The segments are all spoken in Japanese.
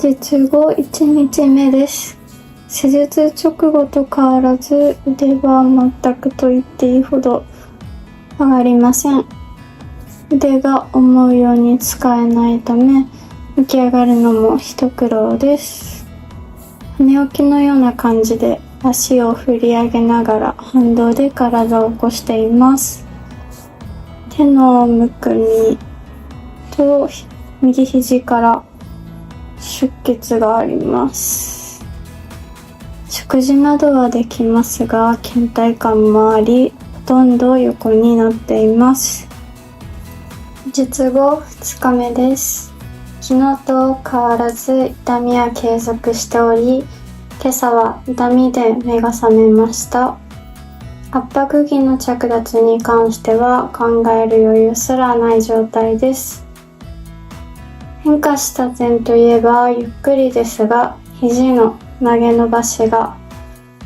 術後1日目です。施術直後と変わらず腕は全くと言っていいほど上がりません。腕が思うように使えないため起き上がるのも一苦労です。寝起きのような感じで足を振り上げながら反動で体を起こしています。手のむくみと右肘から出血があります。食事などはできますが倦怠感もありほとんど横になっています。術後2日目です。昨日と変わらず痛みは継続しており、今朝は痛みで目が覚めました。圧迫着の着脱に関しては考える余裕すらない状態です。変化した点といえばゆっくりですが肘の曲げ伸ばしが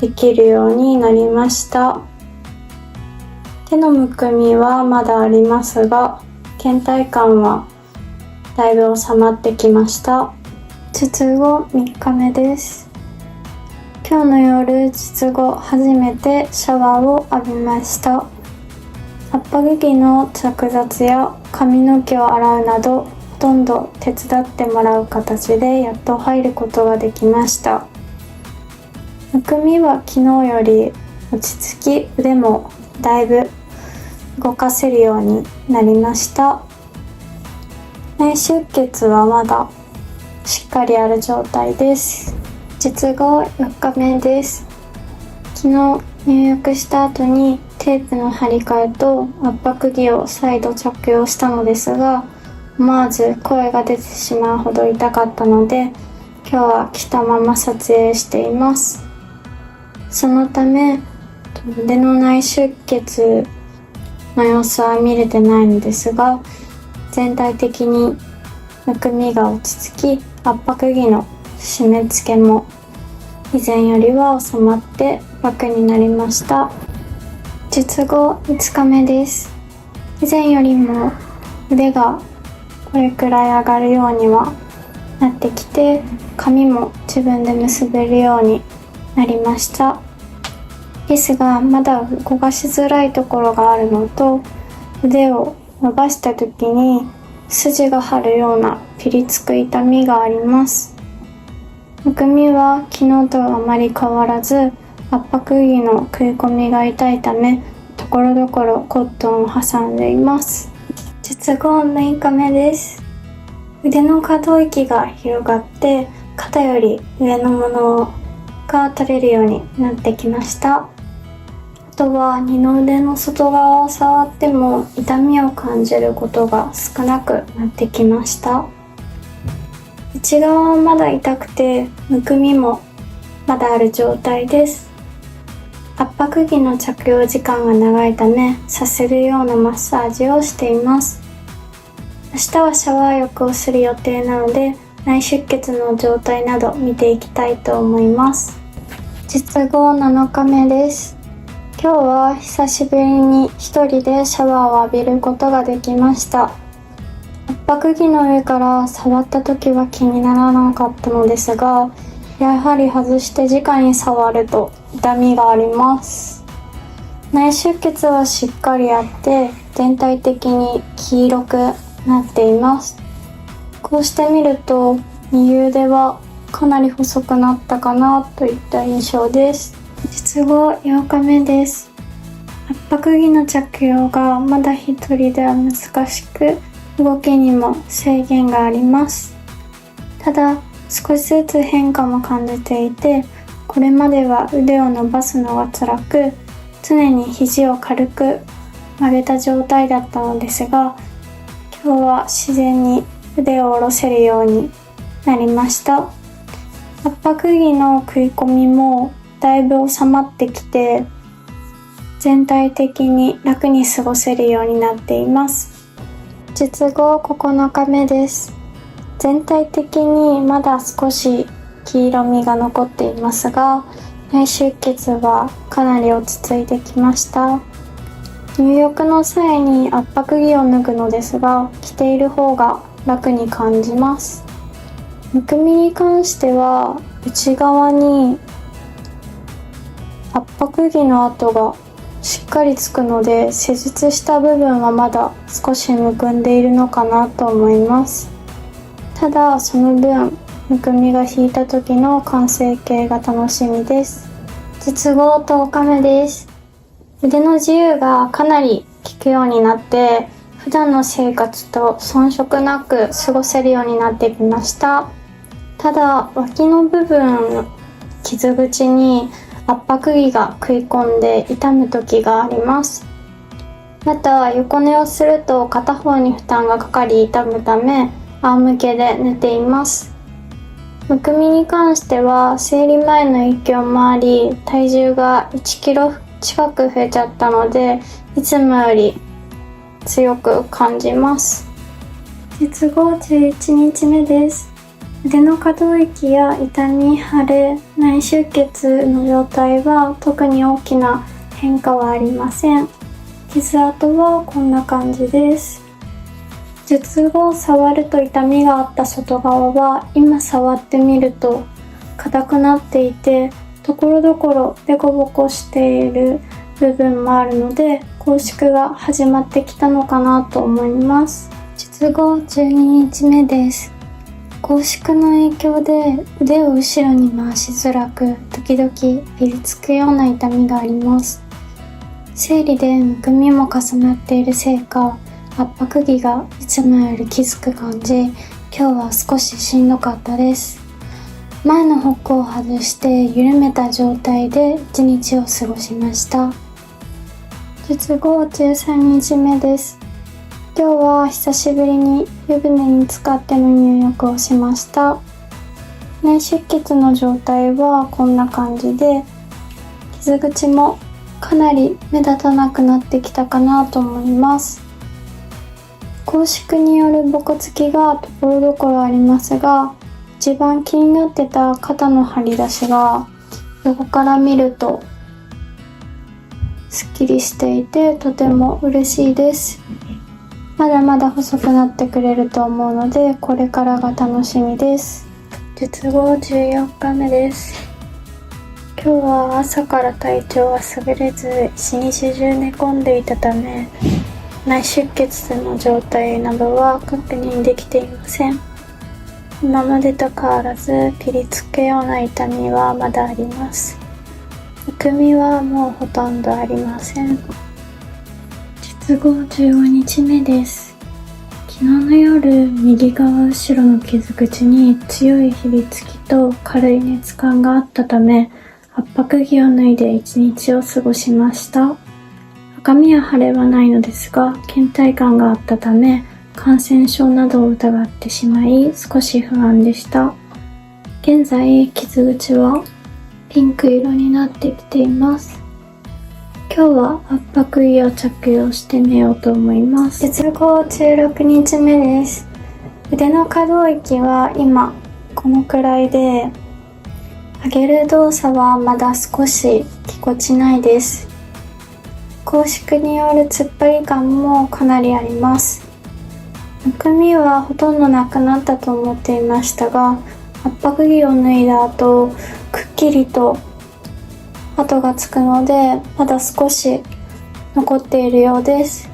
できるようになりました。手のむくみはまだありますが倦怠感はだいぶ収まってきました。術後3日目です。今日の夜術後初めてシャワーを浴びました。圧迫着の着脱や髪の毛を洗うなどほとんど手伝ってもらう形でやっと入ることができました。むくみは昨日より落ち着き腕もだいぶ動かせるようになりました。内出血はまだしっかりある状態です。術後4日目です。昨日入浴した後にテープの貼り替えと圧迫着を再度着用したのですが思わず声が出てしまうほど痛かったので今日は着たまま撮影しています。そのため腕の内出血の様子は見れてないのですが全体的にむくみが落ち着き圧迫着の締め付けも以前よりは収まって楽になりました。術後5日目です。以前よりも腕がこれくらい上がるようにはなってきて髪も自分で結べるようになりました。ですがまだ動かしづらいところがあるのと腕を伸ばした時に筋が張るようなピリつく痛みがあります。むくみは昨日とあまり変わらず圧迫着の食い込みが痛いためところどころコットンを挟んでいます。術後6日目です。腕の可動域が広がって肩より上のものが取れるようになってきました。あとは二の腕の外側を触っても痛みを感じることが少なくなってきました。内側はまだ痛くてむくみもまだある状態です。圧迫着の着用時間が長いためさせるようなマッサージをしています。明日はシャワー浴をする予定なので内出血の状態など見ていきたいと思います。術後7日目です。今日は久しぶりに一人でシャワーを浴びることができました。圧迫着の上から触った時は気にならなかったのですがやはり外して直に触ると痛みがあります。内出血はしっかりあって全体的に黄色くなっています。こうして見ると右腕はかなり細くなったかなといった印象です。術後8日目です。圧迫着の着用がまだ一人では難しく動きにも制限があります。ただ少しずつ変化も感じていてこれまでは腕を伸ばすのが辛く常に肘を軽く曲げた状態だったのですが今日は自然に腕を下ろせるようになりました。圧迫着の食い込みもだいぶ収まってきて全体的に楽に過ごせるようになっています。術後9日目です。全体的にまだ少し黄色みが残っていますが内出血はかなり落ち着いてきました。入浴の際に圧迫着を脱ぐのですが着ている方が楽に感じます。むくみに関しては内側に圧迫着の跡がしっかりつくので、施術した部分はまだ少しむくんでいるのかなと思います。ただその分むくみが引いた時の完成形が楽しみです。術後10日目です。腕の自由がかなり効くようになって、普段の生活と遜色なく過ごせるようになってきました。ただ脇の部分、傷口に圧迫着が食い込んで痛む時があります。また横寝をすると片方に負担がかかり痛むため、仰向けで寝ています。むくみに関しては生理前の影響もあり、体重が1キロ近く増えちゃったので、いつもより強く感じます。術後11日目です。腕の可動域や痛み、腫れ、内出血の状態は特に大きな変化はありません。傷跡はこんな感じです。術後触ると痛みがあった外側は今触ってみると硬くなっていて、ところどころデコボコしている部分もあるので、拘縮が始まってきたのかなと思います。術後12日目です。拘縮の影響で腕を後ろに回しづらく、時々ピリつくような痛みがあります。生理でむくみも重なっているせいか、圧迫着がいつもよりきつく感じ、今日は少ししんどかったです。前のホックを外して緩めた状態で一日を過ごしました。術後13日目です。今日は久しぶりに湯船に浸かっての入浴をしました。内出血の状態はこんな感じで、傷口もかなり目立たなくなってきたかなと思います。拘縮によるボコつきがところどころありますが、一番気になってた肩の張り出しが横から見るとすっきりしていて、とても嬉しいです。まだまだ細くなってくれると思うので、これからが楽しみです。術後14日目です。今日は朝から体調は優れず、一日中寝込んでいたため、内出血の状態などは確認できていません。今までと変わらずピリつくような痛みはまだあります。むくみはもうほとんどありません。術後15日目です。昨日の夜、右側後ろの傷口に強いひりつきと軽い熱感があったため、圧迫着を脱いで一日を過ごしました。赤みや腫れはないのですが、倦怠感があったため、感染症などを疑ってしまい、少し不安でした。現在、傷口はピンク色になってきています。今日は圧迫着を着用して寝ようと思います。術後16日目です。腕の可動域は今このくらいで、上げる動作はまだ少しぎこちないです。拘縮による突っ張り感もかなりあります。むくみはほとんどなくなったと思っていましたが、圧迫着を脱いだ後、くっきりと跡がつくので、まだ少し残っているようです。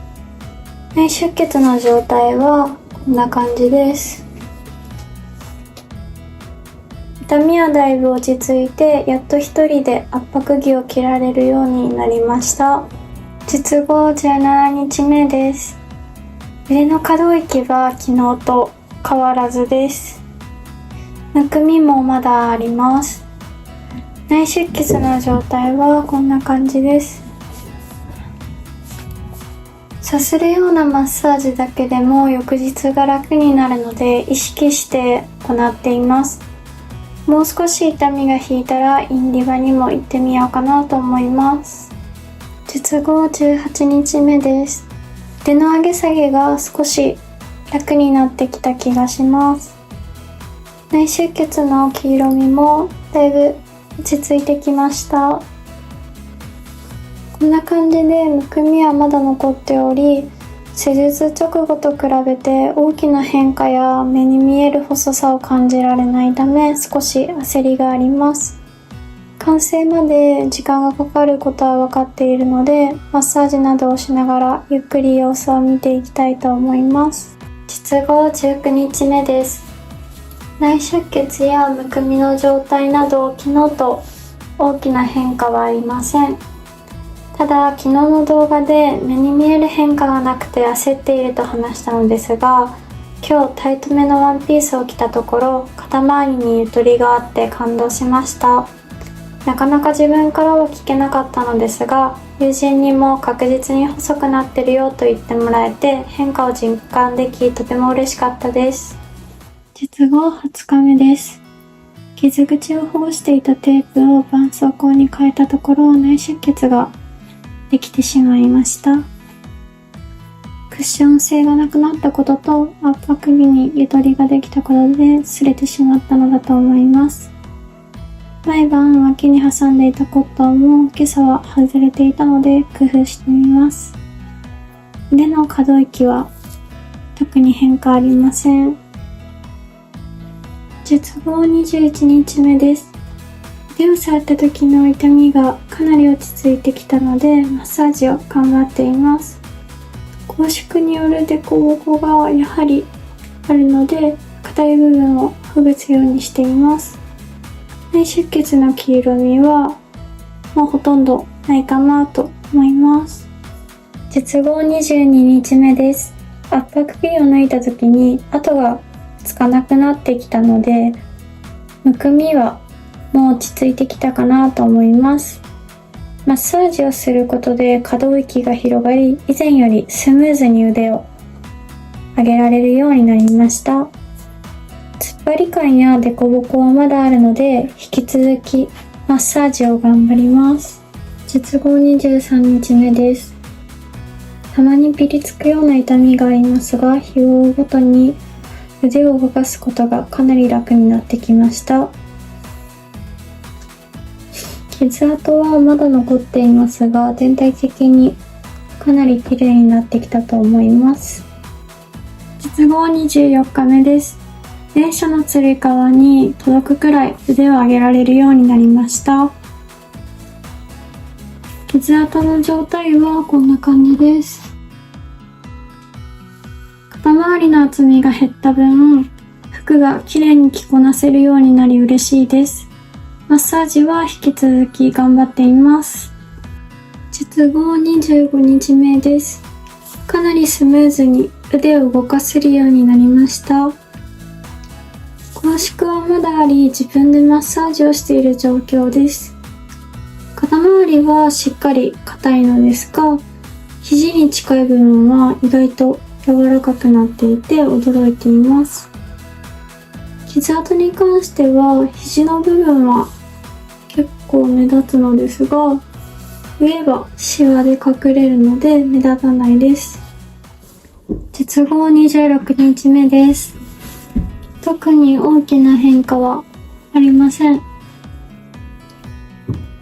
内出血の状態はこんな感じです。痛みはだいぶ落ち着いて、やっと一人で圧迫着を着られるようになりました。術後17日目です。腕の可動域は昨日と変わらずです。むくみもまだあります。内出血の状態はこんな感じです。さするようなマッサージだけでも翌日が楽になるので、意識して行っています。もう少し痛みが引いたらインディバにも行ってみようかなと思います。術後18日目です。腕の上げ下げが少し楽になってきた気がします。内出血の黄色みもだいぶ落ち着いてきました。こんな感じでむくみはまだ残っており、施術直後と比べて大きな変化や目に見える細さを感じられないため少し焦りがあります。完成まで時間がかかることは分かっているので、マッサージなどをしながらゆっくり様子を見ていきたいと思います。術後19日目です。内出血やむくみの状態など昨日と大きな変化はありません。ただ昨日の動画で目に見える変化がなくて焦っていると話したのですが、今日タイトめのワンピースを着たところ肩周りにゆとりがあって感動しました。なかなか自分からは聞けなかったのですが、友人にも確実に細くなってるよと言ってもらえて変化を実感できとても嬉しかったです。術後20日目です。傷口を保護していたテープを絆創膏に変えたところ内出血ができてしまいました。クッション性がなくなったことと圧迫着にゆとりができたことで擦れてしまったのだと思います。毎晩脇に挟んでいたコットンも今朝は外れていたので工夫してみます。腕の可動域は特に変化ありません。術後21日目です。腕を触った時の痛みがかなり落ち着いてきたのでマッサージを頑張っています。拘縮による凸凹がやはりあるので硬い部分をほぐすようにしています。内出血の黄色みはもうほとんどないかなと思います。術後22日目です。圧迫着を脱いだ時に跡がつかなくなってきたので、むくみはもう落ち着いてきたかなと思います。マッサージをすることで可動域が広がり、以前よりスムーズに腕を上げられるようになりました。突っ張り感や凸凹はまだあるので引き続きマッサージを頑張ります。術後23日目です。たまにピリつくような痛みがありますが、日を追うごとに腕を動かすことがかなり楽になってきました。傷跡はまだ残っていますが、全体的にかなり綺麗になってきたと思います。術後24日目です。電車のつり革に届くくらい腕を上げられるようになりました。傷跡の状態はこんな感じです。肩周りの厚みが減った分、服がきれいに着こなせるようになり嬉しいです。マッサージは引き続き頑張っています。術後25日目です。かなりスムーズに腕を動かせるようになりました。拘縮はまだあり、自分でマッサージをしている状況です。肩周りはしっかり硬いのですが、肘に近い部分は意外と柔らかくなっていて驚いています。傷跡に関しては肘の部分は結構目立つのですが、上はシワで隠れるので目立たないです。術後26日目です。特に大きな変化はありません。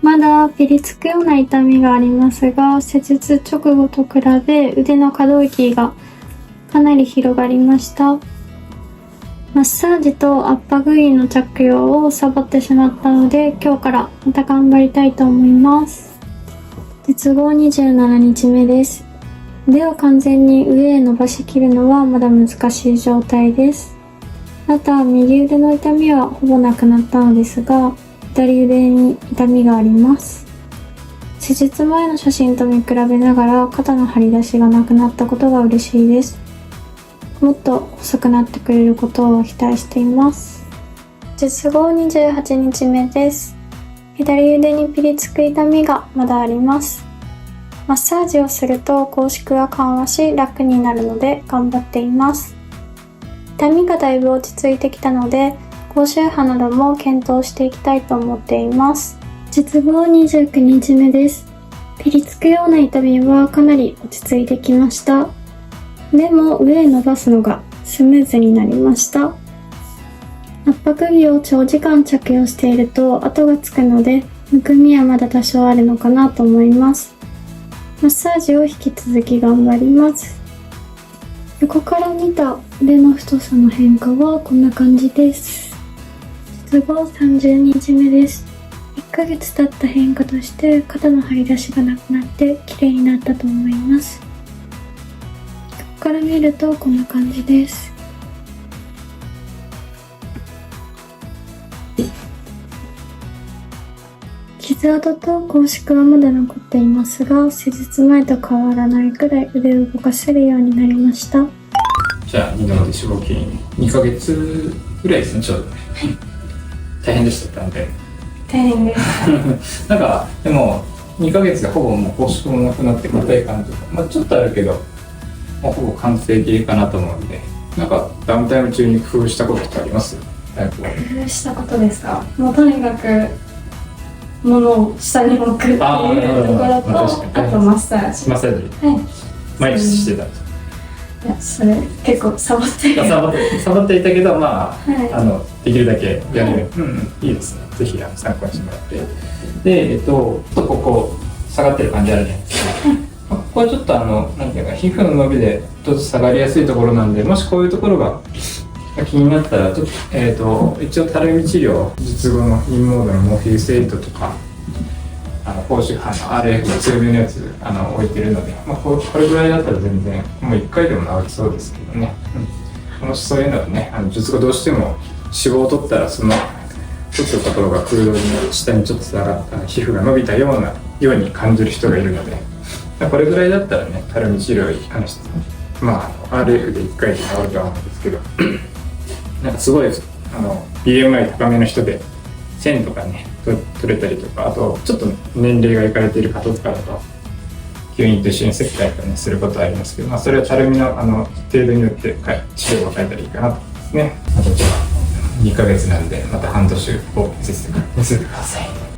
まだピリつくような痛みがありますが、施術直後と比べ腕の可動域がかなり広がりました。マッサージと圧迫着の着用をサボってしまったので、今日からまた頑張りたいと思います。術後27日目です。腕を完全に上へ伸ばしきるのはまだ難しい状態です。また右腕の痛みはほぼなくなったのですが、左腕に痛みがあります。施術前の写真と見比べながら肩の張り出しがなくなったことが嬉しいです。もっと細くなってくれることを期待しています。術後28日目です。左腕にピリつく痛みがまだあります。マッサージをすると拘縮が緩和し楽になるので頑張っています。痛みがだいぶ落ち着いてきたので、高周波なども検討していきたいと思っています。術後29日目です。ピリつくような痛みはかなり落ち着いてきました。でも上へ伸ばすのがスムーズになりました。圧迫着を長時間着用していると跡がつくので、むくみはまだ多少あるのかなと思います。マッサージを引き続き頑張ります。横から見た腕の太さの変化はこんな感じです。術後30日目です。1ヶ月経った変化として肩の張り出しがなくなって綺麗になったと思います。横から見るとこんな感じです。傷跡と拘縮はまだ残っていますが、施術前と変わらないくらい腕を動かせるようになりました。じゃあ二度の手脂肪筋2ヶ月ぐらいですね、ちょうどね。大変でしたんで。大変です。なんかでも2ヶ月でほぼもう拘縮もなくなって硬い感じが、ちょっとあるけど、ほぼ完成形かなと思うんで、なんかダウンタイム中に工夫したことってあります？工夫したことですか？もうとにかく物を下に置くっていうところと、あとマッサージ。マッサージ。はい。毎日してた。いや、それ結構サボっていたけど、できるだけやれる。いいですね。ぜひ参考にしてもらって。で、ちょっとここ下がってる感じあるじゃないですか。ここはちょっとなんていうか、皮膚の伸びでちょっと下がりやすいところなんで、もしこういうところが気になったら、ちょっと一応たるみ治療、術後のインモードのモフィスエイトとか、高周波の RF の強めのやつ置いてるので、これぐらいだったら全然もう1回でも治りそうですけどね。もしそういうのはね、術後どうしても脂肪を取ったら、その取ったところが空洞に下にちょっと下がった皮膚が伸びたように感じる人がいるので、これぐらいだったらね、たるみ治療に関して、RF で1回で治るとは思うんですけど、なんかすごいBMI 高めの人で線とかね取れたりとか、あとちょっと年齢がいかれている方とかだと吸引と一緒に切開とかねすることはありますけど、それはたるみの程度によって治療を変えたらいいかなと思いますね。あとじゃあ2ヶ月なんでまた半年を見せてください。